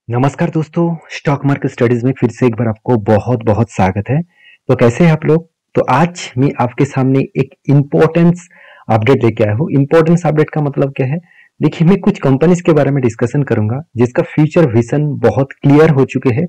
नमस्कार दोस्तों, stock market studies में फिर से एक बार आपको बहुत बहुत स्वागत है। तो कैसे हैं आप लोग? तो आज मैं आपके सामने एक इम्पोर्टेंस अपडेट लेके आया हूँ। इम्पोर्टेंस अपडेट का मतलब क्या है? देखिए, मैं कुछ कंपनीज के बारे में डिस्कशन करूंगा जिसका फ्यूचर विजन बहुत क्लियर हो चुके हैं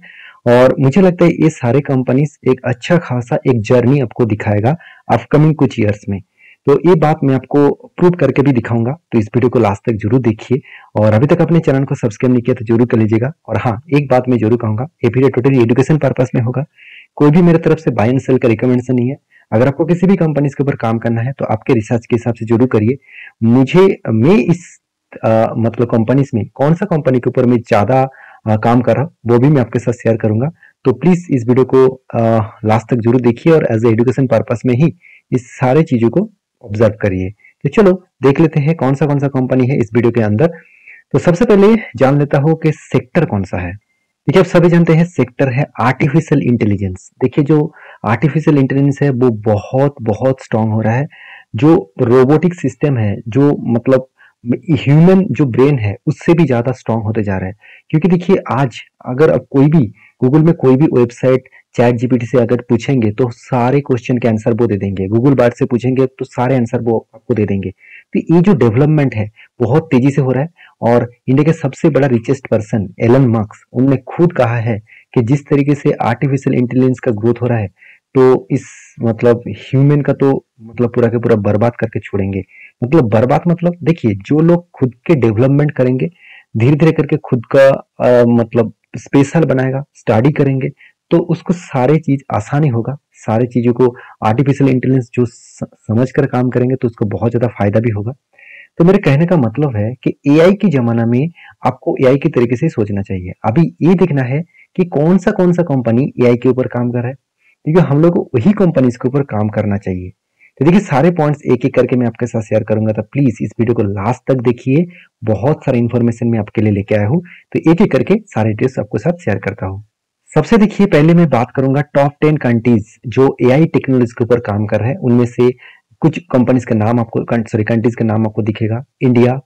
और मुझे लगता है ये सारे कंपनीज एक अच्छा खासा एक जर्नी आपको दिखाएगा अपकमिंग कुछ ईयर्स में। तो ये बात मैं आपको प्रूव करके भी दिखाऊंगा, तो इस वीडियो को लास्ट तक जरूर देखिए। और अभी तक अपने चैनल को सब्सक्राइब नहीं किया तो जरूर कर लीजिएगा। और हाँ, एक बात मैं जरूर कहूंगा, ये वीडियो टोटली एजुकेशन पर्पस में होगा, कोई भी मेरे तरफ से बाय एंड सेल का रिकमेंडेशन नहीं है। अगर आपको किसी भी कंपनी के ऊपर काम करना है तो आपके रिसर्च के हिसाब से जरूर करिए। मैं इस मतलब कंपनीज में कौन सा कंपनी के ऊपर मैं ज्यादा काम कर रहा हूँ वो भी मैं आपके साथ शेयर करूंगा। तो प्लीज इस वीडियो को लास्ट तक जरूर देखिए और एज ए एजुकेशन पर्पस में ही इस सारे चीजों को ऑब्जर्व करिए। तो चलो देख लेते हैं कौन सा कंपनी है इस वीडियो के अंदर। तो सबसे पहले जान लेता हूं कि सेक्टर कौन सा है। देखिए, आप सभी जानते हैं सेक्टर है आर्टिफिशियल इंटेलिजेंस। देखिए, जो आर्टिफिशियल इंटेलिजेंस है वो बहुत बहुत स्ट्रांग हो रहा है। जो रोबोटिक सिस्टम है, जो मतलब ह्यूमन जो ब्रेन है उससे भी ज्यादा स्ट्रांग होते जा रहा है। क्योंकि देखिए, आज अगर आप कोई भी गूगल में कोई भी वेबसाइट चैट जीपीटी से अगर पूछेंगे तो सारे क्वेश्चन के आंसर वो दे देंगे। गूगल बार्ड से पूछेंगे तो सारे आंसर वो आपको दे देंगे। तो ये जो डेवलपमेंट है बहुत तेजी से हो रहा है। और इंडिया के सबसे बड़ा रिचेस्ट पर्सन एलन मस्क, उन्होंने खुद कहा है कि जिस तरीके से आर्टिफिशियल इंटेलिजेंस का ग्रोथ हो रहा है तो इस मतलब ह्यूमन का तो मतलब पूरा के पूरा बर्बाद करके छोड़ेंगे। मतलब बर्बाद मतलब देखिए, जो लोग खुद के डेवलपमेंट करेंगे, धीरे धीरे करके खुद का मतलब स्पेशल बनाएगा, स्टडी करेंगे, तो उसको सारे चीज आसानी होगा। सारी चीजों को आर्टिफिशियल इंटेलिजेंस जो समझ कर काम करेंगे तो उसको बहुत ज्यादा फायदा भी होगा। तो मेरे कहने का मतलब है कि एआई की जमाना में आपको एआई के तरीके से सोचना चाहिए। अभी ये देखना है कि कौन सा कंपनी एआई के ऊपर काम कर रहा है, क्योंकि हम लोग को वही कंपनीज के ऊपर काम करना चाहिए। तो देखिए, सारे पॉइंट्स एक एक करके मैं आपके साथ शेयर करूंगा, तो प्लीज इस वीडियो को लास्ट तक देखिए। बहुत सारा इन्फॉर्मेशन मैं आपके लिए लेके आया हूँ, तो एक एक करके सारे डिटेल्स आपके साथ शेयर करता हूँ। सबसे देखिए, पहले मैं बात करूंगा टॉप 10 कंट्रीज जो एआई टेक्नोलॉजी के ऊपर काम कर रहे हैं। उनमें से कुछ कंपनीज का नाम आपको कंट्रीज का नाम आपको दिखेगा। India,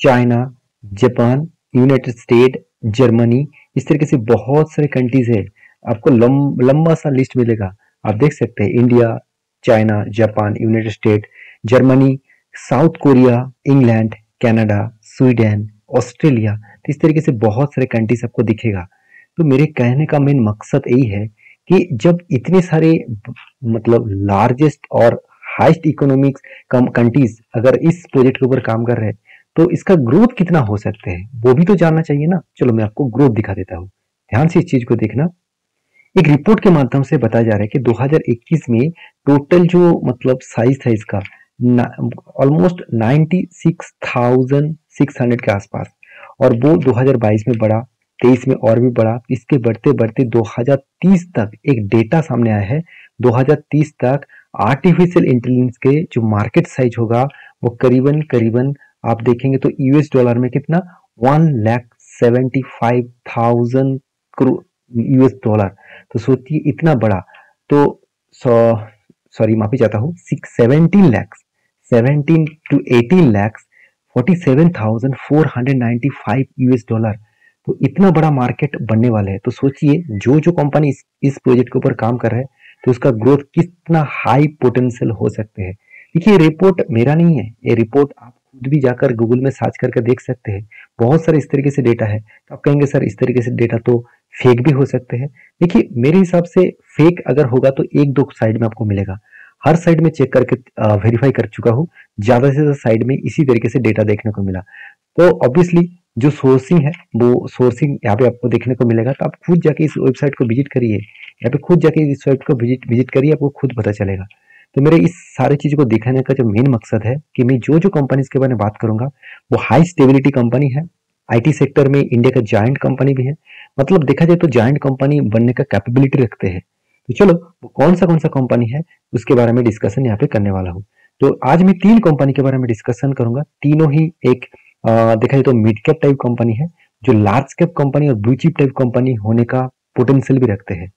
China, Japan, United state, Germany, इस तरीके से बहुत सारे कंट्रीज है। आपको लंबा सा लिस्ट मिलेगा। आप देख सकते हैं India, China, Japan, United state, Germany, south Korea, England, Canada, Sweden, Australia, तो इस तरीके से बहुत सारे कंट्रीज आपको दिखेगा। तो मेरे कहने का मेन मकसद यही है कि जब इतने सारे मतलब लार्जेस्ट और हाईएस्ट इकोनॉमिक्स कंट्रीज अगर इस प्रोजेक्ट के ऊपर काम कर रहे हैं तो इसका ग्रोथ कितना हो सकते हैं वो भी तो जानना चाहिए ना। चलो मैं आपको ग्रोथ दिखा देता हूँ, ध्यान से इस चीज को देखना। एक रिपोर्ट के माध्यम से बताया जा रहा है कि 2021 में टोटल जो मतलब साइज था इसका ऑलमोस्ट 96,600 के आसपास, और वो 2022 में बढ़ा, 23 में और भी बढ़ा। इसके बढ़ते बढ़ते 2030 तक एक डेटा सामने आया है। 2030 तक आर्टिफिशियल इंटेलिजेंस के जो मार्केट साइज होगा वो करीबन करीबन आप देखेंगे तो यूएस डॉलर में कितना 1,75,000 करोड़ यूएस डॉलर। तो सोचिए इतना बड़ा। तो सॉरी माफी चाहता हूँ, 17 to 18 lakhs 47,495 यूएस डॉलर। तो इतना बड़ा मार्केट बनने वाला है। तो सोचिए जो जो कंपनी इस प्रोजेक्ट के ऊपर काम कर रहे हैं तो उसका ग्रोथ कितना हाई पोटेंशियल हो सकते हैं। देखिए, ये रिपोर्ट मेरा नहीं है, ये रिपोर्ट आप खुद भी जाकर गूगल में सर्च करके देख सकते हैं। बहुत सारे इस तरीके से डेटा है। तो आप कहेंगे सर इस तरीके से डेटा तो फेक भी हो सकते हैं। देखिए, मेरे हिसाब से फेक अगर होगा तो एक दो साइड में आपको मिलेगा। हर साइड में चेक करके वेरीफाई कर चुका हूँ। ज्यादा से ज्यादा साइड में इसी तरीके से डेटा देखने को मिला। तो ऑब्वियसली जो सोर्सिंग है वो सोर्सिंग यहाँ पे आपको देखने को मिलेगा। तो आप खुद जाके इस वेबसाइट को विजिट करिए, यहाँ पे खुद जाके इस वेबसाइट को विजिट करिए, आपको खुद पता चलेगा। तो मेरे इस सारी चीजों को दिखाने का जो मेन मकसद है कि मैं जो जो कंपनीज के बारे में बात करूंगा वो हाई स्टेबिलिटी कंपनी है। आईटी सेक्टर में इंडिया का जायंट कंपनी भी है। मतलब देखा जाए तो जायंट कंपनी बनने का कैपेबिलिटी रखते हैं। तो चलो वो कौन सा कंपनी है उसके बारे में डिस्कशन यहाँ पे करने वाला हूँ। तो आज मैं 3 कंपनी के बारे में डिस्कशन करूंगा। तीनों ही एक देखा जाए तो मिड कैप टाइप कंपनी है जो लार्ज कैप कंपनी और ब्लू चिप टाइप कंपनी होने का पोटेंशियल भी रखते हैं।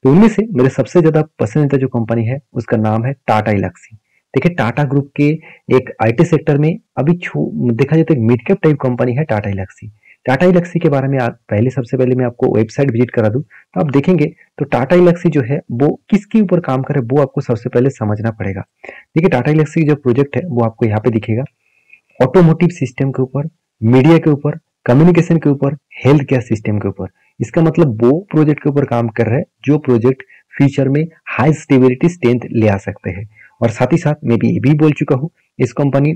तो उनमें से मेरे सबसे ज्यादा पसंदीदा जो कंपनी है उसका नाम है टाटा इलेक्सी। देखिए, टाटा ग्रुप के एक आईटी सेक्टर में अभी देखा जाए तो एक मिड कैप टाइप कंपनी है टाटा इलेक्सी। टाटा एल्क्सी के बारे में पहले सबसे पहले मैं आपको वेबसाइट विजिट करा दूं तो आप देखेंगे तो टाटा एल्क्सी जो है वो किसके ऊपर काम करे वो आपको सबसे पहले समझना पड़ेगा। देखिए टाटा एल्क्सी जो प्रोजेक्ट है वो आपको यहाँ पे दिखेगा, ऑटोमोटिव सिस्टम के ऊपर, मीडिया के ऊपर, कम्युनिकेशन के ऊपर, हेल्थ केयर सिस्टम के ऊपर। इसका मतलब वो प्रोजेक्ट के ऊपर काम कर रहे हैं जो प्रोजेक्ट फ्यूचर में हाई स्टेबिलिटी स्ट्रेंथ ले आ सकते हैं। और साथ ही साथ मैं भी ये भी बोल चुका हूँ, इस कंपनी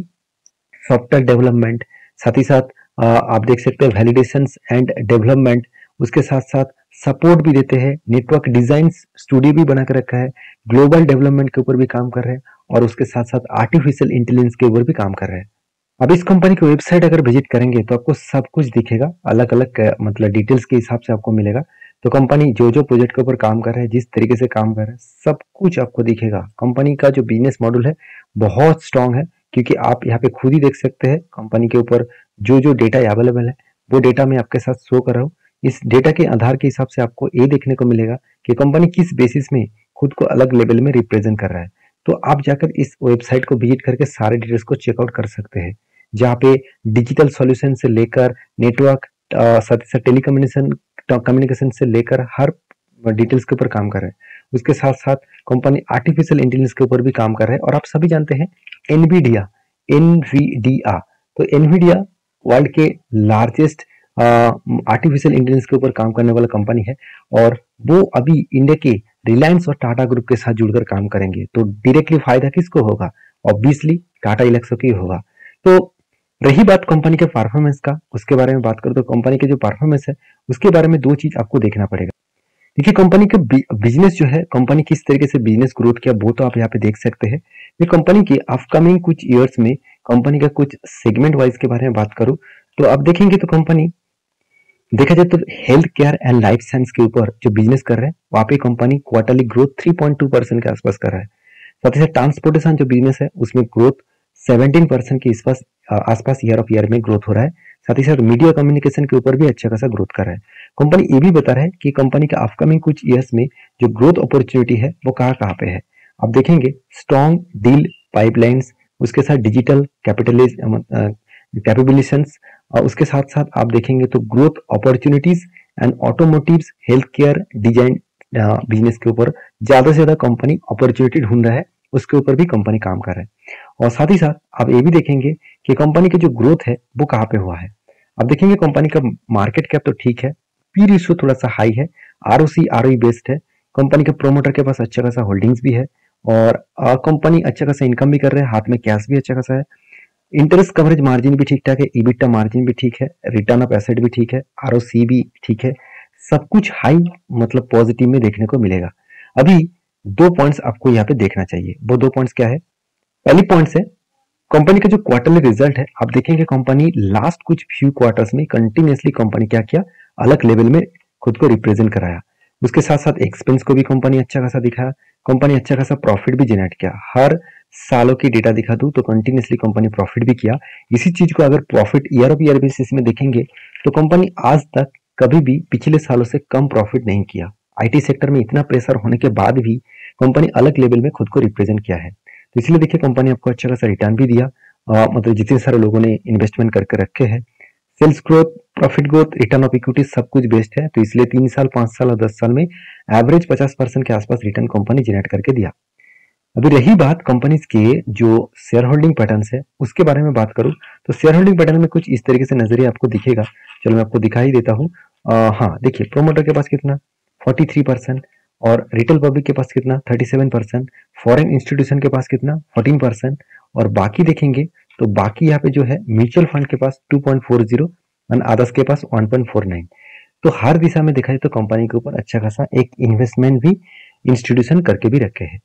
सॉफ्टवेयर डेवलपमेंट, साथ ही साथ आप देख सकते हैं वैलिडेशन एंड डेवलपमेंट, उसके साथ साथ सपोर्ट भी देते हैं, नेटवर्क डिजाइन स्टूडियो भी बना कर रखा है, ग्लोबल डेवलपमेंट के ऊपर भी काम कर रहे हैं और उसके साथ साथ आर्टिफिशियल इंटेलिजेंस के ऊपर भी काम कर रहे हैं। अब इस कंपनी की वेबसाइट अगर विजिट करेंगे तो आपको सब कुछ दिखेगा, अलग अलग मतलब डिटेल्स के हिसाब से आपको मिलेगा। तो कंपनी जो जो प्रोजेक्ट के ऊपर काम कर रहे हैं, जिस तरीके से काम कर रहे हैं, सब कुछ आपको दिखेगा। कंपनी का जो बिजनेस मॉडल है बहुत स्ट्रांग है, क्योंकि आप यहाँ पे खुद ही देख सकते हैं कंपनी के ऊपर जो जो डेटा अवेलेबल है वो डेटा मैं आपके साथ शो कर रहा हूँ। इस डेटा के आधार के हिसाब से आपको ये देखने को मिलेगा कि कंपनी किस बेसिस में खुद को अलग लेवल में रिप्रेजेंट कर रहा है। तो आप जाकर इस वेबसाइट को विजिट करके सारे डिटेल्स को चेकआउट कर सकते हैं, जहाँ पे डिजिटल सॉल्यूशन से लेकर नेटवर्क, साथ ही साथ कम्युनिकेशन से लेकर हर डिटेल्स के ऊपर काम कर रहे हैं। उसके साथ साथ कंपनी आर्टिफिशियल इंटेलिजेंस के ऊपर भी काम कर रहे हैं। और आप सभी जानते हैं एनवीडिया, तो एनवीडिया वर्ल्ड के लार्जेस्ट आर्टिफिशियल इंटेलिजेंस के ऊपर काम करने वाला कंपनी है और वो अभी इंडिया के रिलायंस और टाटा ग्रुप के साथ जुड़कर काम करेंगे। तो डायरेक्टली फायदा किसको होगा? ऑब्वियसली टाटा एल्क्सी को होगा। तो रही बात कंपनी के परफॉर्मेंस का, उसके बारे में बात करूं तो कंपनी के जो परफॉर्मेंस है उसके बारे में दो चीज आपको देखना पड़ेगा। देखिए कंपनी का बिजनेस जो है, कंपनी किस तरीके से बिजनेस ग्रोथ किया वो तो आप यहाँ पे देख सकते हैं। ये कंपनी के अपकमिंग कुछ ईयर्स में कंपनी का कुछ सेगमेंट वाइज के बारे में बात करूं तो आप देखेंगे तो कंपनी देखा जाए तो health care and life science के ऊपर जो बिजनेस कर रहे हैं वहां पे कंपनी क्वार्टरली ग्रोथ 3.2% के आसपास कर रहा है। साथ ही साथ ट्रांसपोर्टेशन जो बिजनेस है उसमें ग्रोथ 17% के आसपास ईयर ऑफ ईयर में ग्रोथ हो रहा है। साथ ही साथ मीडिया कम्युनिकेशन के ऊपर भी अच्छा खासा ग्रोथ कर रहा है। कंपनी ये भी बता रहा है कि कंपनी का अपकमिंग कुछ ईयर्स में जो ग्रोथ अपॉर्चुनिटी है वो कहाँ कहाँ पे है। आप देखेंगे स्ट्रॉन्ग डील पाइपलाइंस, उसके साथ डिजिटल कैपेबिलिटीज, और उसके साथ साथ आप देखेंगे तो growth opportunities and automotives, health care, design business के ऊपर ज्यादा से ज्यादा कंपनी अपॉर्चुनिटी ढूंढ रहा है, उसके ऊपर भी कंपनी काम कर रहा है। और साथ ही साथ आप ये भी देखेंगे कि कंपनी की जो ग्रोथ है वो कहाँ पे हुआ है। आप देखेंगे कंपनी का मार्केट कैप तो ठीक है, पी रेशियो थोड़ा सा हाई है, आरओसी आरओई बेस्ड है, कंपनी के प्रोमोटर के पास अच्छा खासा होल्डिंग्स भी है और कंपनी अच्छा खासा इनकम भी कर रहे हैं, हाथ में कैश भी अच्छा खासा है, इंटरेस्ट कवरेज मार्जिन भी ठीक ठाक है, ईबिटा मार्जिन भी ठीक है, रिटर्न ऑफ एसेट भी ठीक है, आरओसी भी ठीक है, सब कुछ हाई मतलब पॉजिटिव में देखने को मिलेगा। अभी दो पॉइंट्स आपको यहाँ पे देखना चाहिए, वो दो पॉइंट्स क्या है? पहली पॉइंट है कंपनी का जो क्वार्टरली रिजल्ट है। आप देखेंगे कंपनी लास्ट कुछ फ्यू क्वार्टर्स में कंटिन्यूअसली कंपनी क्या किया, अलग लेवल में खुद को रिप्रेजेंट कराया। उसके साथ साथ एक्सपेंस को भी कंपनी अच्छा खासा दिखाया, कंपनी अच्छा खासा प्रॉफिट भी जनरेट किया। हर सालों की डेटा दिखा दूं तो कंटिन्यूअसली कंपनी प्रॉफिट भी किया। इसी चीज को अगर profit year of year basis में देखेंगे तो कंपनी आज तक कभी भी पिछले सालों से कम प्रॉफिट नहीं किया। आईटी सेक्टर में इतना प्रेशर होने के बाद भी कंपनी अलग लेवल में खुद को रिप्रेजेंट किया है। तो इसलिए देखिए कंपनी आपको अच्छा खासा रिटर्न भी दिया, मतलब जितने सारे लोगों ने इन्वेस्टमेंट करके रखे हैं, sales growth, profit growth, return of equity सब कुछ बेस्ट है। तो इसलिए 3 साल, 5 साल और 10 साल में एवरेज 50% के आसपास रिटर्न कंपनी जनरेट करके दिया। अभी रही बात कंपनीज के जो शेयर होल्डिंग पैटर्न्स है उसके बारे में बात करूं तो शेयर होल्डिंग पैटर्न में कुछ इस तरीके से नजरिया आपको दिखेगा। चलो मैं आपको दिखाई देता हूं। हाँ देखिए, प्रोमोटर के पास कितना 43% और रिटेल पब्लिक के पास कितना 37%, फॉरेन इंस्टीट्यूशन के पास कितना 14% और बाकी देखेंगे तो बाकी यहाँ पे जो है म्यूचुअल फंड के पास 2.40 और अदर्स के पास 1.49। तो हर दिशा में देखा जाए तो कंपनी के ऊपर अच्छा खासा एक इन्वेस्टमेंट भी इंस्टीट्यूशन करके भी रखे हैं।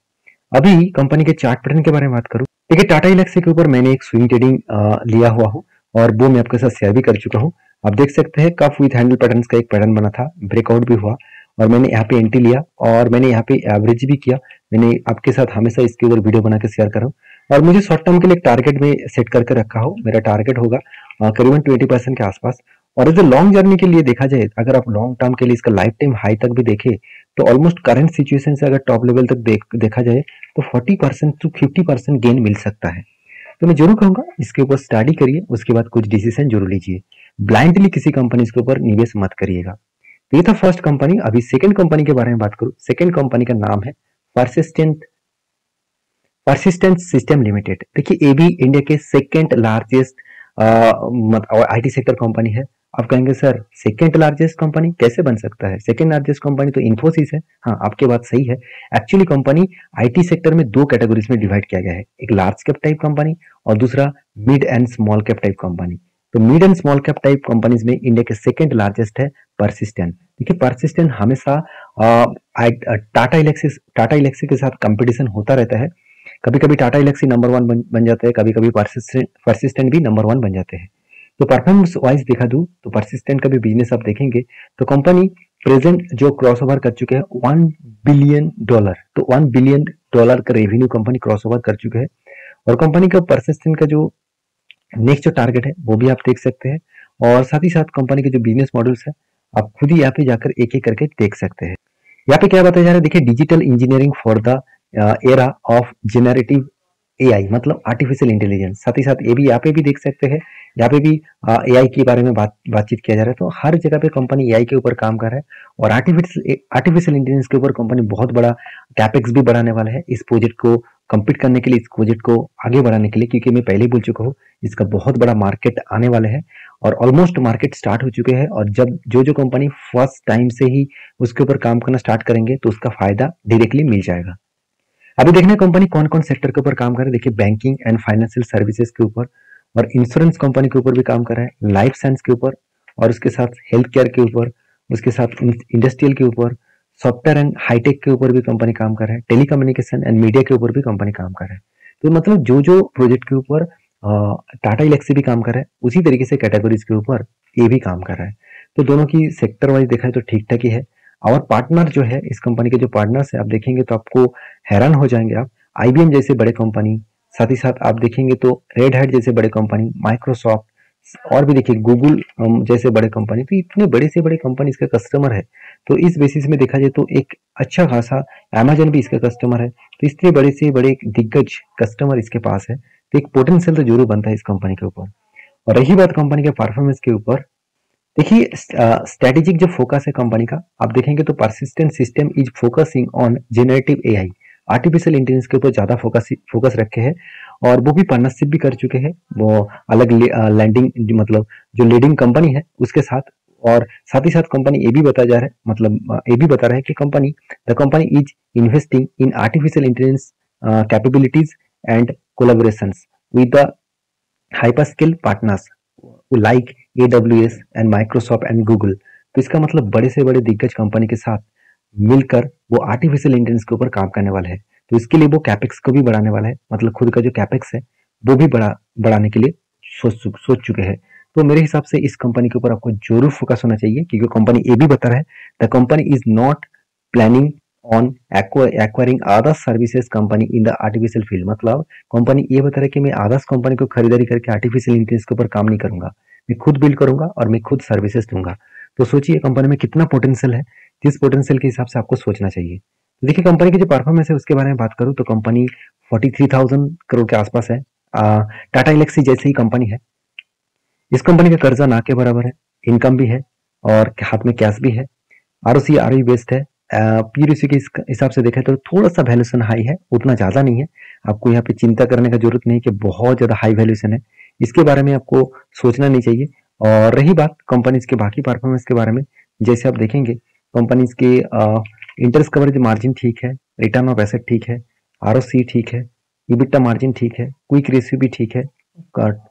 अभी कंपनी के चार्ट पैटर्न के बारे में बात करूं, देखिए टाटा एल्क्सी के ऊपर मैंने एक स्विंग ट्रेडिंग लिया हुआ हूं और वो मैं आपके साथ शेयर भी कर चुका हूं। आप देख सकते हैं कफ विथ हैंडल पैटर्न्स का एक पैटर्न बना था, ब्रेकआउट भी हुआ और मैंने यहाँ पे एंट्री लिया और मैंने यहाँ पे एवरेज भी किया। मैंने आपके साथ हमेशा इसके ऊपर वीडियो बना के शेयर कर रहा हूँ और मुझे शॉर्ट टर्म के लिए टारगेट में सेट करके रखा हो। मेरा टारगेट होगा करीबन 20% के आसपास। और एज ए लॉन्ग जर्नी के लिए देखा जाए, अगर आप लॉन्ग टर्म के लिए इसका लाइफ टाइम हाई तक भी देखें तो ऑलमोस्ट करंट सिचुएशन से अगर टॉप लेवल तक देखा जाए तो 40% to 50% गेन मिल सकता है। तो मैं जरूर कहूंगा इसके ऊपर स्टडी करिए, उसके बाद कुछ डिसीजन जरूर लीजिए। ब्लाइंडली किसी कंपनी के ऊपर निवेश मत करिएगा। तो ये था फर्स्ट कंपनी। अभी सेकंड कंपनी के बारे में बात करूं। सेकंड कंपनी का नाम है परसिस्टेंट सिस्टम लिमिटेड। देखिए ये भी इंडिया के second largest IT sector company है। आप कहेंगे सर सेकंड लार्जेस्ट कंपनी कैसे बन सकता है? सेकंड लार्जेस्ट कंपनी तो इन्फोसिस है। हाँ, आपकी बात सही है। एक्चुअली कंपनी आईटी सेक्टर में दो कैटेगरीज में डिवाइड किया गया है, एक लार्ज कैप टाइप कंपनी और दूसरा mid and small cap type company. तो mid and small cap type companies में इंडिया के सेकंड लार्जेस्ट है परसिस्टेंट। देखिए परसिस्टेंट हमेशा टाटा इलेक्सी के साथ कंपटीशन होता रहता है। कभी कभी टाटा इलेक्सी नंबर 1 बन जाते हैं, कभी कभी परसिस्टेंट भी नंबर 1 बन जाते हैं। तो परफॉर्मेंस वाइज देखा दूं तो परसिस्टेंट का भी बिजनेस आप देखेंगे तो कंपनी प्रेजेंट जो क्रॉस ओवर कर चुके हैं $1 बिलियन। तो $1 बिलियन का रेवेन्यू कंपनी क्रॉस ओवर कर चुके हैं। और कंपनी का परसिस्टेंट का जो नेक्स्ट जो टारगेट है वो भी आप देख सकते हैं। और साथ ही साथ कंपनी के जो बिजनेस मॉडल्स है आप खुद ही यहाँ पे जाकर एक एक करके देख सकते हैं। यहाँ पे क्या बताया जा रहा है, देखिए digital engineering for the era of generative AI, मतलब आर्टिफिशियल इंटेलिजेंस। साथ ही साथ ये भी यहाँ पे भी देख सकते हैं, यहाँ पे भी एआई के बारे में बातचीत किया जा रहा है। तो हर जगह पे कंपनी एआई के ऊपर काम कर रहा है और आर्टिफिशियल इंटेलिजेंस के ऊपर कंपनी बहुत बड़ा कैपेक्स भी बढ़ाने वाला है इस प्रोजेक्ट को कंप्लीट करने के लिए, इस प्रोजेक्ट को आगे बढ़ाने के लिए। क्योंकि मैं पहले ही बोल चुका हूँ इसका बहुत बड़ा मार्केट आने वाला है और ऑलमोस्ट मार्केट स्टार्ट हो चुके हैं। और जब जो कंपनी फर्स्ट टाइम से ही उसके ऊपर काम करना स्टार्ट करेंगे तो उसका फायदा डायरेक्टली मिल जाएगा। अभी देखना कंपनी कौन कौन सेक्टर के ऊपर काम कर रहा है। देखिए बैंकिंग एंड फाइनेंशियल सर्विसेज के ऊपर और इंश्योरेंस कंपनी के ऊपर भी काम कर रहा है, लाइफ साइंस के ऊपर और उसके साथ हेल्थ केयर के ऊपर, उसके साथ इंडस्ट्रियल के ऊपर, सॉफ्टवेयर एंड हाईटेक के ऊपर भी कंपनी काम कर रहा है, टेलीकम्युनिकेशन एंड मीडिया के ऊपर भी कंपनी काम कर रहा है। तो मतलब जो जो प्रोजेक्ट के ऊपर टाटा इलेक्सी भी काम कर रहा है उसी तरीके से कैटेगरीज के ऊपर ये भी काम कर रहा है। तो दोनों की सेक्टर वाइज देखा है तो ठीक ठाक ही है। और पार्टनर जो है इस कंपनी के जो पार्टनर्स है आप देखेंगे तो आपको हैरान हो जाएंगे आप। आईबीएम जैसे बड़े कंपनी, साथ ही साथ आप देखेंगे तो रेड हैट जैसे बड़े कंपनी, माइक्रोसॉफ्ट और भी देखिए गूगल जैसे बड़े कंपनी। तो इतने बड़े से बड़े कंपनी इसका कस्टमर है। तो इस बेसिस में देखा जाए तो एक अच्छा खासा अमेजन भी इसका कस्टमर है। तो इतने बड़े से बड़े दिग्गज कस्टमर इसके पास है तो एक पोटेंशियल तो जरूर बनता है इस कंपनी के ऊपर। और रही बात कंपनी के परफॉर्मेंस के ऊपर, देखिए स्ट्रेटेजिक जो फोकस है कंपनी का आप देखेंगे तो persistent system is focusing on generative AI, artificial intelligence के ऊपर ज्यादा फोकस रखे हैं और वो भी पार्टनरशिप भी कर चुके हैं वो अलग लैंडिंग मतलब जो लीडिंग कंपनी है उसके साथ। और साथ ही साथ कंपनी ये भी बताया जा रहा है, मतलब ये भी बता रहा है कि the company is investing in artificial intelligence capabilities and collaborations with the hyperscale partners like AWS and Microsoft and Google. तो इसका मतलब बड़े से बड़े दिग्गज कंपनी के साथ मिलकर वो आर्टिफिशियल इंटेलिजेंस के ऊपर काम करने वाला है। तो इसके लिए वो कैपेक्स को भी बढ़ाने वाला है, मतलब खुद का जो कैपेक्स है वो भी बढ़ाने के लिए सोच चुके हैं। तो मेरे हिसाब से इस कंपनी के ऊपर आपको जरूर फोकस होना चाहिए क्योंकि कंपनी ये भी बता रहा है the company is not planning on acquiring other services company in the artificial field. मतलब कंपनी ये बता रहा है कि मैं अदर्स कंपनी को खरीदारी करके आर्टिफिशियल इंटेलिजेंस के ऊपर काम नहीं करूंगा, मैं खुद बिल्ड करूंगा और मैं खुद सर्विसेज दूंगा। तो सोचिए कंपनी में कितना पोटेंशियल है, जिस पोटेंशियल के हिसाब से आपको सोचना चाहिए। तो देखिए कंपनी की जो परफॉर्मेंस है उसके बारे में बात करूं तो कंपनी 43,000 करोड़ के आसपास है। टाटा इलेक्सी जैसी ही कंपनी है। इस कंपनी का कर्जा ना के बराबर है, इनकम भी है और हाथ में कैश भी है। ROC ROE बेस्ड है। PROC के हिसाब से देखें तो थोड़ा सा वैल्यूएशन हाई है, उतना ज्यादा नहीं है। आपको यहाँ पे चिंता करने का जरूरत नहीं कि बहुत ज्यादा हाई वैल्यूएशन है, इसके बारे में आपको सोचना नहीं चाहिए। और रही बात कंपनीज के बाकी परफॉर्मेंस के बारे में, जैसे आप देखेंगे कंपनीज के इंटरेस्ट कवरेज मार्जिन ठीक है, रिटर्न ऑफ एसेट ठीक है, ROC ठीक है, EBITDA मार्जिन ठीक है, क्विक रेशियो भी ठीक है,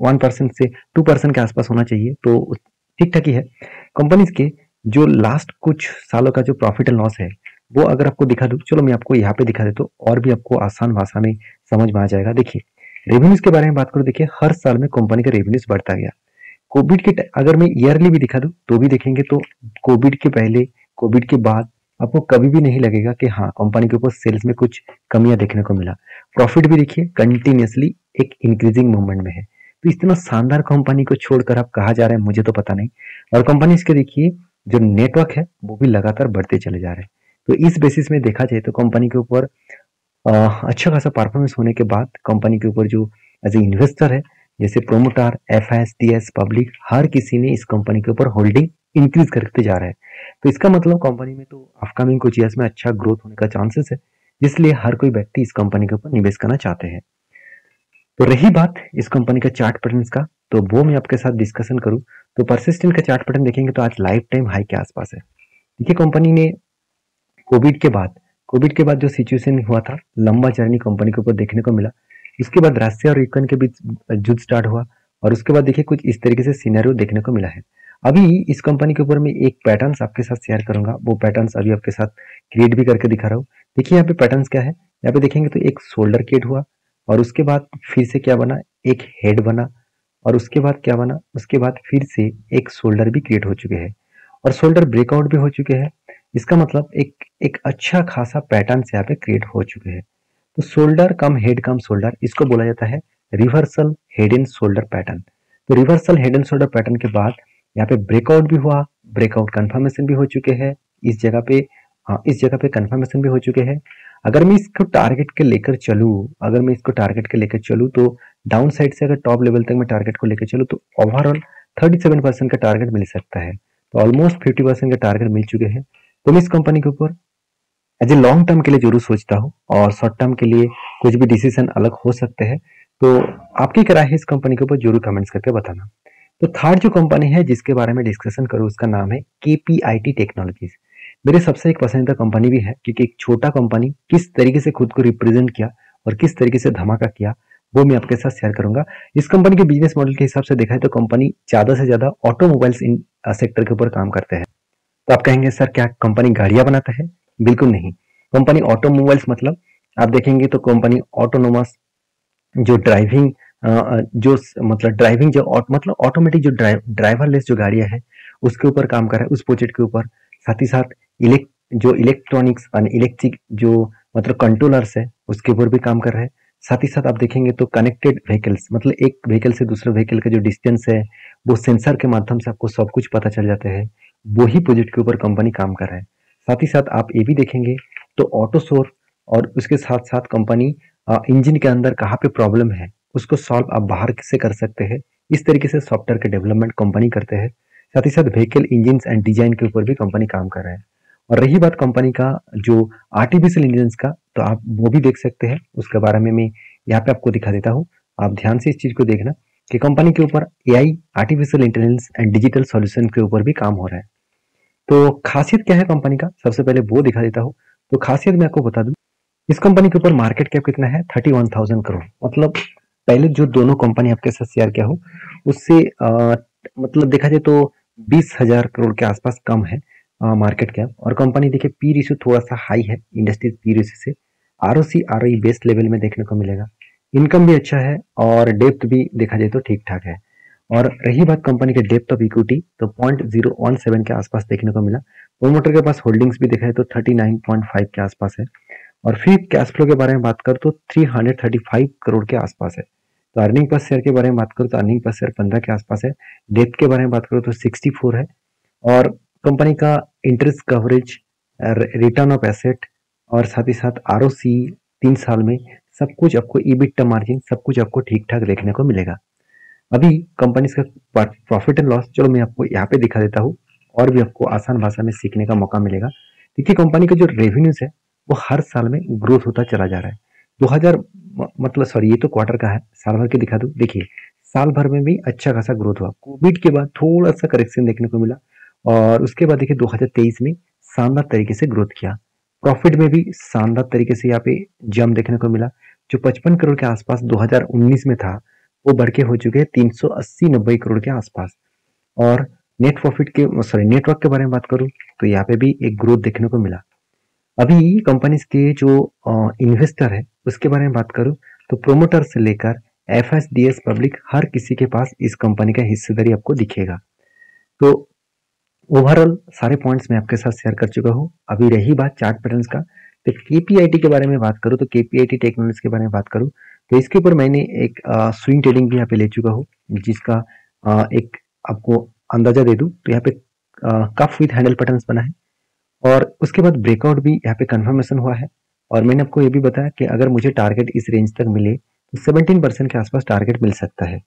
1% से 2% के आसपास होना चाहिए, तो ठीक ठाक ही है। कंपनीज के जो लास्ट कुछ सालों का जो प्रॉफिट एंड लॉस है वो अगर आपको दिखा दूं, चलो मैं आपको यहाँ पे दिखा देता हूँ और भी आपको आसान भाषा में समझ में आ जाएगा। देखिए रेवेन्यूज के बारे में बात करूँ, देखिए हर साल में कंपनी का रेवेन्यूज बढ़ता गया। कोविड के अगर मैं ईयरली भी दिखा दूं तो भी देखेंगे तो कोविड के पहले कोविड के बाद आपको कभी भी नहीं लगेगा कि हाँ कंपनी के ऊपर सेल्स में कुछ कमियां देखने को मिला। प्रॉफिट भी देखिए कंटिन्यूसली एक इंक्रीजिंग मूवमेंट में है। तो इतना शानदार कंपनी को छोड़कर आप कहाँ जा रहे हैं मुझे तो पता नहीं। और कंपनी इसके देखिए जो नेटवर्क है वो भी लगातार बढ़ते चले जा रहे हैं। तो इस बेसिस में देखा जाए तो कंपनी के ऊपर अच्छा खासा परफॉर्मेंस होने के बाद कंपनी के ऊपर जो एज ए इन्वेस्टर है जैसे प्रोमोटर, एफएसडीएस, पब्लिक, हर किसी ने इस कंपनी के ऊपर होल्डिंग इंक्रीज करते जा रहा है। तो इसका मतलब कंपनी में तो अपकमिंग कुछ ईयर्स में अच्छा ग्रोथ होने का चांसेस है, इसलिए हर कोई व्यक्ति इस कंपनी के ऊपर निवेश करना चाहते हैं। तो रही बात इस कंपनी का चार्ट पैटर्न्स का, तो वो मैं आपके साथ डिस्कशन करूं तो परसिस्टेंट का चार्ट पैटर्न देखेंगे तो आज लाइफ टाइम हाई के आसपास है। देखिए कंपनी ने कोविड के बाद जो सिचुएशन हुआ था, लंबा जर्नी कंपनी के ऊपर देखने को मिला। इसके बाद रशिया और यूक्रेन के बीच युद्ध स्टार्ट हुआ और उसके बाद देखिए कुछ इस तरीके से सिनेरियो देखने को मिला है। अभी इस कंपनी के ऊपर मैं एक पैटर्न्स आपके साथ शेयर करूंगा, वो पैटर्न्स अभी आपके साथ क्रिएट भी करके दिखा रहा हूँ। देखिए यहाँ पे पैटर्न्स क्या है, यहाँ पे देखेंगे तो एक शोल्डर क्रिएट हुआ और उसके बाद फिर से क्या बना, एक हेड बना और उसके बाद क्या बना, उसके बाद फिर से एक शोल्डर भी क्रिएट हो चुके हैं और शोल्डर ब्रेकआउट भी हो चुके हैं। इसका मतलब एक एक अच्छा खासा पैटर्न यहाँ पे क्रिएट हो चुके हैं। तो shoulder cum head cum shoulder, इसको बोला जाता है reversal head and shoulder pattern. तो reversal head and shoulder pattern के बाद यहाँ पे ब्रेकआउट भी हुआ, ब्रेकआउट कंफर्मेशन भी हो चुके हैं इस जगह पे, हाँ इस जगह पे कंफर्मेशन भी हो चुके हैं। अगर मैं इसको टारगेट के लेकर चलूँ तो डाउन साइड से अगर टॉप लेवल तक मैं टारगेट को लेकर चलूँ तो ओवरऑल 37% का टारगेट मिल सकता है। तो ऑलमोस्ट 50% का टारगेट मिल चुके हैं। तो मैं इस कंपनी के ऊपर एज ए लॉन्ग टर्म के लिए जरूर सोचता हूँ और शॉर्ट टर्म के लिए कुछ भी डिसीजन अलग हो सकते हैं। तो आपकी क्या राय है इस कंपनी के ऊपर जरूर कमेंट्स करके बताना। तो थर्ड जो कंपनी है जिसके बारे में डिस्कशन करूँ उसका नाम है केपीआईटी टेक्नोलॉजीज। मेरे सबसे एक पसंदीदा कंपनी भी है क्योंकि एक छोटा कंपनी किस तरीके से खुद को रिप्रेजेंट किया और किस तरीके से धमाका किया वो मैं आपके साथ शेयर करूंगा। इस कंपनी के बिजनेस मॉडल के हिसाब से देखा है तो कंपनी ज्यादा से ज्यादा ऑटोमोबाइल्स इन सेक्टर के ऊपर काम करते हैं। तो आप कहेंगे सर क्या कंपनी गाड़ियां बनाता है? बिल्कुल नहीं। कंपनी ऑटोमोबाइल्स मतलब आप देखेंगे तो कंपनी ऑटोनोमस जो ड्राइविंग जो मतलब ड्राइविंग जो मतलब ऑटोमेटिक जो ड्राइवरलेस जो गाड़ियां है उसके ऊपर काम कर रहा है, उस प्रोजेक्ट के ऊपर। साथ ही साथ जो इलेक्ट्रॉनिक्स और इलेक्ट्रिक जो मतलब कंट्रोलर्स है उसके ऊपर भी काम कर रहा है। साथ ही साथ आप देखेंगे तो कनेक्टेड व्हीकल्स मतलब एक व्हीकल से दूसरे व्हीकल का जो डिस्टेंस है वो सेंसर के माध्यम से आपको सब कुछ पता चल जाता है, वही प्रोजेक्ट के ऊपर कंपनी काम कर रहा है। साथ ही साथ आप ये भी देखेंगे तो ऑटो शोर और उसके साथ साथ कंपनी इंजन के अंदर कहाँ पे प्रॉब्लम है उसको सॉल्व आप बाहर से कर सकते हैं। इस तरीके से सॉफ्टवेयर के डेवलपमेंट कंपनी करते हैं। साथ ही साथ व्हीकल इंजन एंड डिजाइन के ऊपर भी कंपनी काम कर रहा है। और रही बात कंपनी का जो आर्टिफिशियल इंटेलिजेंस का, तो आप वो भी देख सकते हैं, उसके बारे में मैं यहाँ पे आपको दिखा देता हूँ। आप ध्यान से इस चीज को देखना कि कंपनी के ऊपर AI, artificial intelligence and digital solution के ऊपर भी काम हो रहा है। तो खासियत क्या है कंपनी का, सबसे पहले वो दिखा देता हूँ। तो खासियत मैं आपको बता दूं, इस कंपनी के ऊपर मार्केट कैप कितना है, 31,000 करोड़। मतलब पहले जो दोनों कंपनी आपके साथ शेयर किया हो उससे मतलब देखा जाए तो 20,000 करोड़ के आसपास कम है मार्केट कैप। और कंपनी देखिए पी रेशियो थोड़ा सा हाई है इंडस्ट्रीज पी रेशियो से। आरओसी आरओई बेस्ट लेवल में देखने को मिलेगा। इनकम भी अच्छा है और डेप्थ भी देखा जाए तो ठीक ठाक है। और रही बात कंपनी के डेप्थ ऑफ इक्विटी तो 0.017 के आसपास देखने को मिला। प्रोमोटर के पास होल्डिंग्स भी देखा है तो 39.5 के आसपास है। और फ्री कैश फ्लो के बारे में बात करूं तो 335 करोड़ के आसपास है। तो अर्निंग पर शेयर के बारे में बात करूं तो अर्निंग पर शेयर 15 के आसपास है। डेप्थ के बारे में बात करूं तो 64 है। और कंपनी का interest coverage, return of asset और साथ ही साथ आरओसी 3 साल में सब कुछ आपको, ईबिटा मार्जिन सब कुछ आपको ठीक ठाक देखने को मिलेगा। अभी कंपनी का प्रॉफिट एंड लॉस चलो मैं आपको यहाँ पे दिखा देता हूँ और भी आपको आसान भाषा में सीखने का मौका मिलेगा। देखिए कंपनी का जो रेवेन्यूज है वो हर साल में ग्रोथ होता चला जा रहा है। 2000 मतलब सॉरी ये तो क्वार्टर का है, साल भर के दिखा दूं। देखिए साल भर में भी अच्छा खासा ग्रोथ हुआ। कोविड के बाद थोड़ा सा करेक्शन देखने को मिला और उसके बाद देखिए 2023 में शानदार तरीके से ग्रोथ किया। प्रॉफिट में भी शानदार तरीके से यहाँ पे जंप देखने को मिला। जो 55 करोड़ के आसपास 2019 में था वो बढ़ के हो चुके हैं 380-90 करोड़ के आसपास। और नेट प्रॉफिट के नेटवर्क के बारे में बात करूं तो यहाँ पे भी एक ग्रोथ देखने को मिला। अभी कंपनीज के जो इन्वेस्टर है उसके बारे में बात करूं तो प्रोमोटर से लेकर एफएसडीएस पब्लिक हर किसी के पास इस कंपनी का हिस्सेदारी आपको दिखेगा। तो ओवरऑल सारे पॉइंट्स मैं आपके साथ शेयर कर चुका हूं। अभी रही बात चार्ट पैटर्न्स का, तो केपीआईटी के बारे में बात करूं तो केपीआईटी टेक्नोलॉजी के बारे में बात करूं तो इसके ऊपर मैंने एक स्विंग ट्रेडिंग भी यहाँ पे ले चुका हूँ, जिसका एक आपको अंदाजा दे दूं तो यहाँ पे कफ विथ हैंडल पैटर्न्स बना है और उसके बाद ब्रेकआउट भी यहाँ पे कंफर्मेशन हुआ है। और मैंने आपको ये भी बताया कि अगर मुझे टारगेट इस रेंज तक मिले तो 17% के आसपास टारगेट मिल सकता है।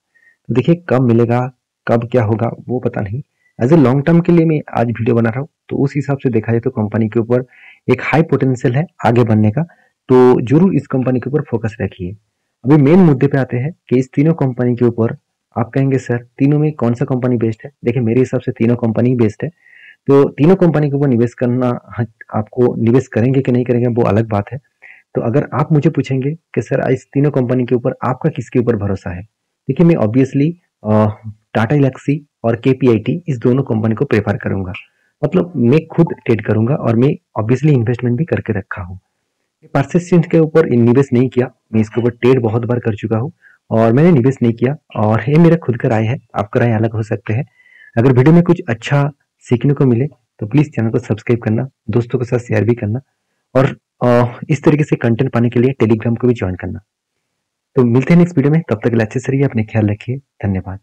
तो देखिए कब मिलेगा, कब क्या होगा वो पता नहीं। एज ए लॉन्ग टर्म के लिए मैं आज वीडियो बना रहा हूँ, तो उस हिसाब से देखा जाए तो कंपनी के ऊपर एक हाई पोटेंशियल है आगे बढ़ने का, तो जरूर इस कंपनी के ऊपर फोकस रखिए। अभी मेन मुद्दे पे आते हैं कि इस तीनों कंपनी के ऊपर आप कहेंगे सर तीनों में कौन सा कंपनी बेस्ट है। देखिए मेरे हिसाब से तीनों कंपनी ही बेस्ट है। तो तीनों कंपनी के ऊपर निवेश करना, आपको निवेश करेंगे कि नहीं करेंगे वो अलग बात है। तो अगर आप मुझे पूछेंगे कि सर इस तीनों कंपनी के ऊपर आपका किसके ऊपर भरोसा है, देखिए मैं ऑब्वियसली टाटा इलेक्सी और केपीआईटी इस दोनों कंपनी को प्रेफर करूंगा। मतलब मैं खुद ट्रेड करूंगा और मैं ऑब्वियसली इन्वेस्टमेंट भी करके रखा हूँ। परसिस्टेंट के ऊपर निवेश नहीं किया, मैं इसके ऊपर ट्रेड बहुत बार कर चुका हूँ और मैंने निवेश नहीं किया, और ये मेरा खुद का राय है, आपका राय अलग हो सकते हैं। अगर वीडियो में कुछ अच्छा सीखने को मिले तो प्लीज चैनल को सब्सक्राइब करना, दोस्तों के साथ शेयर भी करना, और इस तरीके से कंटेंट पाने के लिए टेलीग्राम को भी ज्वाइन करना। तो मिलते हैं नेक्स्ट वीडियो में, तब तक के लिए अच्छे से रहिए, अपने ख्याल रखिए, धन्यवाद।